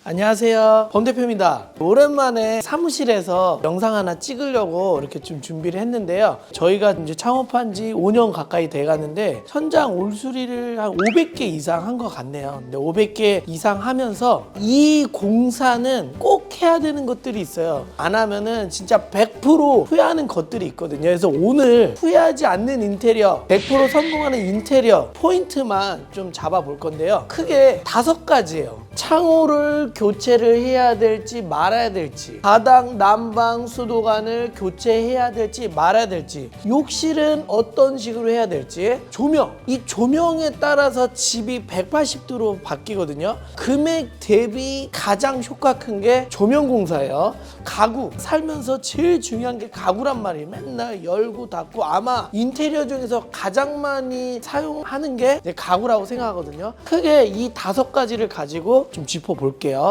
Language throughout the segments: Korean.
안녕하세요, 범 대표입니다. 오랜만에 사무실에서 영상 하나 찍으려고 이렇게 좀 준비를 했는데요. 저희가 이제 창업한 지 5년 가까이 돼 가는데 현장 올수리를 한 500개 이상 한 것 같네요. 근데 500개 이상 하면서 이 공사는 꼭 해야 되는 것들이 있어요. 안 하면은 진짜 100% 후회하는 것들이 있거든요. 그래서 오늘 후회하지 않는 인테리어, 100% 성공하는 인테리어 포인트만 좀 잡아볼 건데요. 크게 5가지예요. 창호를 교체를 해야 될지 말아야 될지, 바닥, 난방, 수도관을 교체해야 될지 말아야 될지, 욕실은 어떤 식으로 해야 될지, 조명, 이 조명에 따라서 집이 180도로 바뀌거든요. 금액 대비 가장 효과 큰 게 조명 공사예요. 가구, 살면서 제일 중요한 게 가구란 말이에요. 맨날 열고 닫고, 아마 인테리어 중에서 가장 많이 사용하는 게 가구라고 생각하거든요. 크게 이 5가지를 가지고 좀 짚어볼게요.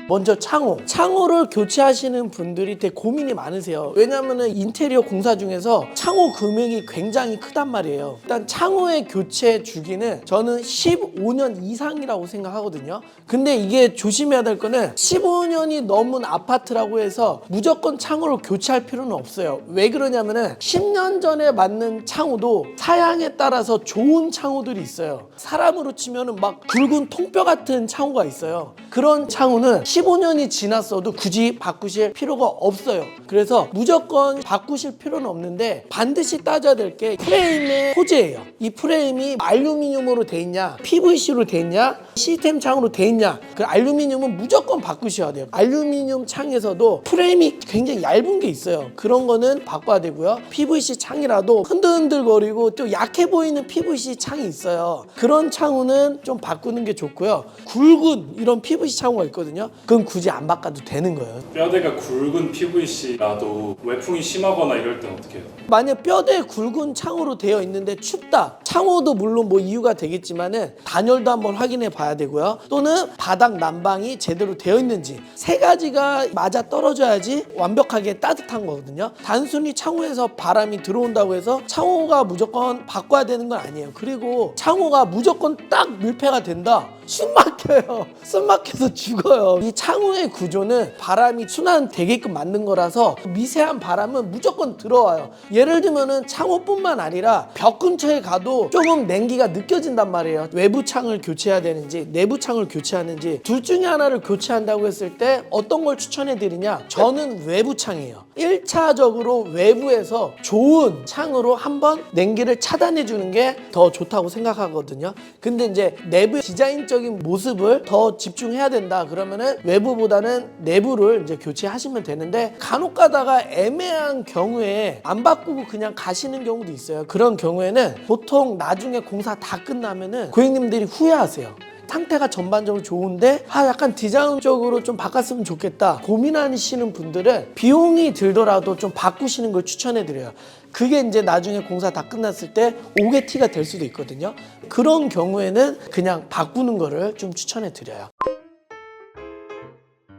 먼저 창호를 교체하시는 분들이 되게 고민이 많으세요. 왜냐하면 인테리어 공사 중에서 창호 금액이 굉장히 크단 말이에요. 일단 창호의 교체 주기는 저는 15년 이상이라고 생각하거든요. 근데 이게 조심해야 될 거는 15년이 넘은 아파트라고 해서 무조건 창호를 교체할 필요는 없어요. 왜 그러냐면은 10년 전에 맞는 창호도 사양에 따라서 좋은 창호들이 있어요. 사람으로 치면은 막 굵은 통뼈 같은 창호가 있어요. 그런 창호는 15년이 지났어도 굳이 바꾸실 필요가 없어요. 그래서 무조건 바꾸실 필요는 없는데 반드시 따져야 될 게 프레임의 소재예요. 이 프레임이 알루미늄으로 돼 있냐, PVC로 돼 있냐, 시스템 창으로 돼 있냐. 그 알루미늄은 무조건 바꾸셔야 돼요. 알루미늄 창에서도 프레임이 굉장히 얇은 게 있어요. 그런 거는 바꿔야 되고요. PVC 창이라도 흔들흔들거리고 또 약해 보이는 PVC 창이 있어요. 그런 창호는 좀 바꾸는 게 좋고요. 굵은 이런 PVC 창호가 있거든요. 그건 굳이 안 바꿔도 되는 거예요. 뼈대가 굵은 PVC라도 외풍이 심하거나 이럴 땐 어떻게 해요? 만약 뼈대 굵은 창호로 되어 있는데 춥다. 창호도 물론 뭐 이유가 되겠지만은 단열도 한번 확인해 봐야 되고요. 또는 바닥 난방이 제대로 되어 있는지, 3가지가 맞아 떨어져야지 완벽하게 따뜻한 거거든요. 단순히 창호에서 바람이 들어온다고 해서 창호가 무조건 바꿔야 되는 건 아니에요. 그리고 창호가 무조건 딱 밀폐가 된다. 숨 막혀요. 숨 막혀서 죽어요. 이 창호의 구조는 바람이 순환되게끔 만든 거라서 미세한 바람은 무조건 들어와요. 예를 들면은 창호뿐만 아니라 벽 근처에 가도 조금 냉기가 느껴진단 말이에요. 외부 창을 교체해야 되는지 내부 창을 교체하는지 둘 중에 하나를 교체한다고 했을 때 어떤 걸 추천해 드리냐? 저는 외부 창이에요. 1차적으로 외부에서 좋은 창으로 한번 냉기를 차단해 주는 게 더 좋다고 생각하거든요. 근데 이제 내부 디자인적인 모습을 더 집중해야 된다 그러면은 외부보다는 내부를 이제 교체하시면 되는데, 간혹 가다가 애매한 경우에 안 바꾸고 그냥 가시는 경우도 있어요. 그런 경우에는 보통 나중에 공사 다 끝나면은 고객님들이 후회하세요. 상태가 전반적으로 좋은데 약간 디자인적으로 좀 바꿨으면 좋겠다 고민하시는 분들은 비용이 들더라도 좀 바꾸시는 걸 추천해 드려요. 그게 이제 나중에 공사 다 끝났을 때 오게티가 될 수도 있거든요. 그런 경우에는 그냥 바꾸는 거를 좀 추천해 드려요.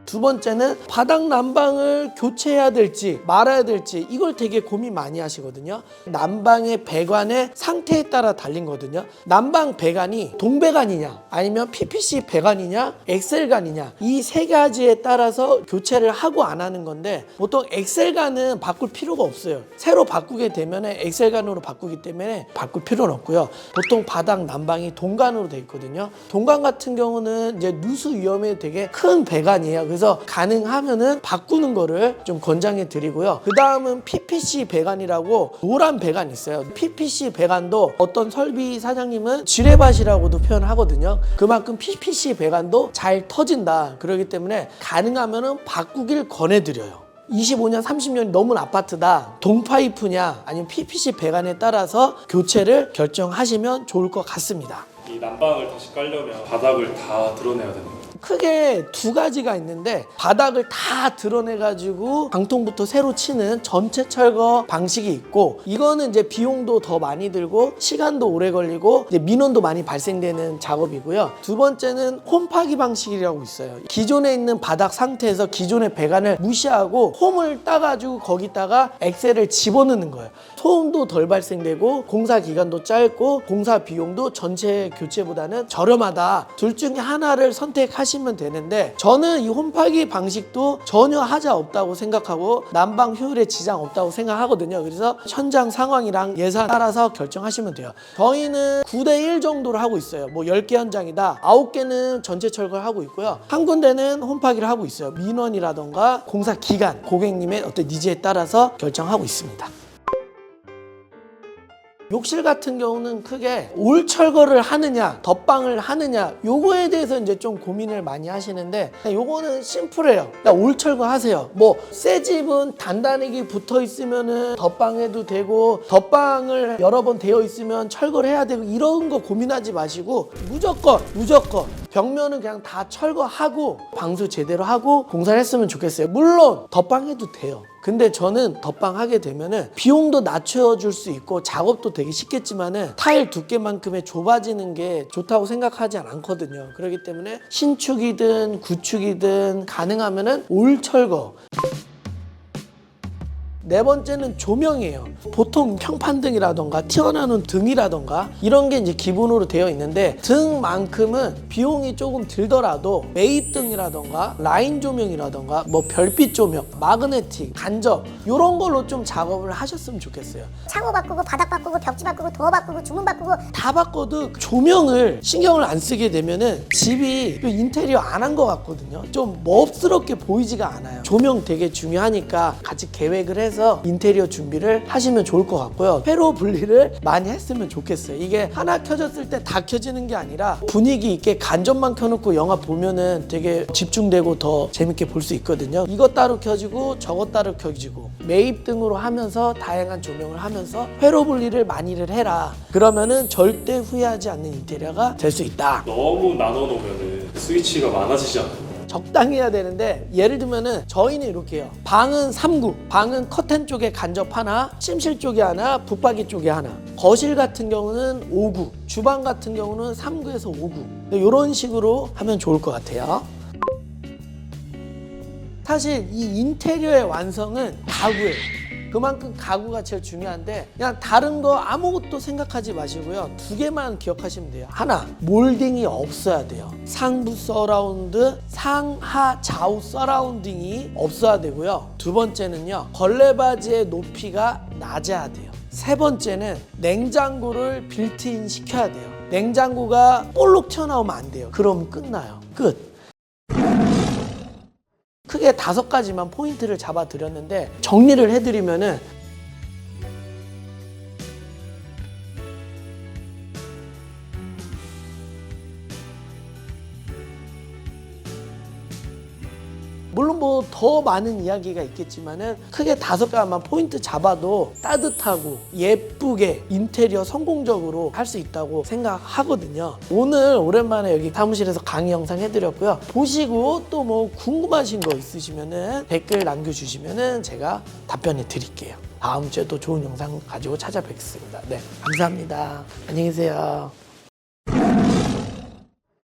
두 번째는 바닥 난방을 교체해야 될지 말아야 될지, 이걸 되게 고민 많이 하시거든요. 난방의 배관의 상태에 따라 달린 거거든요. 난방 배관이 동배관이냐 아니면 PPC 배관이냐 엑셀관이냐, 이 3가지에 따라서 교체를 하고 안 하는 건데, 보통 엑셀관은 바꿀 필요가 없어요. 새로 바꾸게 되면 엑셀관으로 바꾸기 때문에 바꿀 필요는 없고요. 보통 바닥 난방이 동관으로 돼 있거든요. 동관 같은 경우는 이제 누수 위험에 되게 큰 배관이에요. 그래서 가능하면은 바꾸는 거를 좀 권장해 드리고요. 그 다음은 PPC 배관이라고 노란 배관이 있어요. PPC 배관도 어떤 설비 사장님은 지뢰밭이라고도 표현하거든요. 그만큼 PPC 배관도 잘 터진다. 그렇기 때문에 가능하면은 바꾸길 권해드려요. 25년, 30년이 넘은 아파트다. 동파이프냐 아니면 PPC 배관에 따라서 교체를 결정하시면 좋을 것 같습니다. 이 난방을 다시 깔려면 바닥을 다 드러내야 되는 거예요. 크게 두 가지가 있는데 바닥을 다 드러내가지고 방통부터 새로 치는 전체 철거 방식이 있고, 이거는 이제 비용도 더 많이 들고 시간도 오래 걸리고 이제 민원도 많이 발생되는 작업이고요. 두 번째는 홈파기 방식이라고 있어요. 기존에 있는 바닥 상태에서 기존의 배관을 무시하고 홈을 따가지고 거기다가 엑셀을 집어넣는 거예요. 소음도 덜 발생되고 공사 기간도 짧고 공사 비용도 전체 교체보다는 저렴하다. 둘 중에 하나를 선택하시면 되는데, 저는 이 홈파기 방식도 전혀 하자 없다고 생각하고 난방 효율에 지장 없다고 생각하거든요. 그래서 현장 상황이랑 예산 따라서 결정하시면 돼요. 저희는 9대1 정도로 하고 있어요. 뭐 10개 현장이다 9개는 전체 철거를 하고 있고요, 한 군데는 홈파기를 하고 있어요. 민원이라던가 공사 기간, 고객님의 어떤 니즈에 따라서 결정하고 있습니다. 욕실 같은 경우는 크게 올 철거를 하느냐 덧방을 하느냐 요거에 대해서 이제 좀 고민을 많이 하시는데, 요거는 심플해요. 그냥 올 철거 하세요. 뭐 새 집은 단단하게 붙어 있으면은 덧방해도 되고, 덧방을 여러 번 되어 있으면 철거를 해야 되고, 이런 거 고민하지 마시고 무조건 벽면은 그냥 다 철거하고 방수 제대로 하고 공사를 했으면 좋겠어요. 물론 덧방해도 돼요. 근데 저는 덧방하게 되면은 비용도 낮춰줄 수 있고 작업도 되게 쉽겠지만은 타일 두께만큼의 좁아지는 게 좋다고 생각하지 않거든요. 그렇기 때문에 신축이든 구축이든 가능하면은 올 철거. 네 번째는 조명이에요. 보통 평판등이라던가 튀어나오는 등이라던가 이런 게 이제 기본으로 되어 있는데, 등만큼은 비용이 조금 들더라도 매입등이라던가 라인 조명이라던가 뭐 별빛 조명, 마그네틱, 간접 이런 걸로 좀 작업을 하셨으면 좋겠어요. 창호 바꾸고 바닥 바꾸고 벽지 바꾸고 도어 바꾸고 주문 바꾸고 다 바꿔도 조명을 신경을 안 쓰게 되면은 집이 인테리어 안 한 것 같거든요. 좀 멋스럽게 보이지가 않아요. 조명 되게 중요하니까 같이 계획을 해서 인테리어 준비를 하시면 좋을 것 같고요. 회로 분리를 많이 했으면 좋겠어요. 이게 하나 켜졌을 때 다 켜지는 게 아니라 분위기 있게 간접만 켜놓고 영화 보면은 되게 집중되고 더 재밌게 볼 수 있거든요. 이것 따로 켜지고 저것 따로 켜지고 매입 등으로 하면서 다양한 조명을 하면서 회로 분리를 많이를 해라. 그러면은 절대 후회하지 않는 인테리어가 될 수 있다. 너무 나눠 놓으면은 스위치가 많아지잖아요. 적당히 해야 되는데, 예를 들면은 저희는 이렇게 해요. 방은 3구, 방은 커튼 쪽에 간접 하나, 침실 쪽에 하나, 붙박이 쪽에 하나. 거실 같은 경우는 5구, 주방 같은 경우는 3구에서 5구. 이런 식으로 하면 좋을 것 같아요. 사실 이 인테리어의 완성은 가구예요. 그만큼 가구가 제일 중요한데, 그냥 다른 거 아무것도 생각하지 마시고요. 두 개만 기억하시면 돼요. 하나, 몰딩이 없어야 돼요. 상부 서라운드, 상하 좌우 서라운딩이 없어야 되고요. 두 번째는요, 걸레바지의 높이가 낮아야 돼요. 세 번째는 냉장고를 빌트인 시켜야 돼요. 냉장고가 볼록 튀어나오면 안 돼요. 그럼 끝나요. 끝. 크게 5가지만 포인트를 잡아드렸는데, 정리를 해드리면은 물론 뭐 더 많은 이야기가 있겠지만은 크게 5가지만 포인트 잡아도 따뜻하고 예쁘게 인테리어 성공적으로 할 수 있다고 생각하거든요. 오늘 오랜만에 여기 사무실에서 강의 영상 해드렸고요. 보시고 또 뭐 궁금하신 거 있으시면은 댓글 남겨주시면은 제가 답변해 드릴게요. 다음 주에 또 좋은 영상 가지고 찾아뵙겠습니다. 네, 감사합니다. 안녕히 계세요.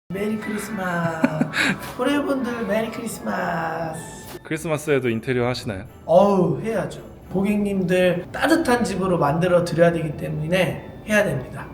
메리 크리스마스. 고래분들 메리 크리스마스. 크리스마스에도 인테리어 하시나요? 어우, 해야죠. 고객님들 따뜻한 집으로 만들어 드려야 되기 때문에 해야 됩니다.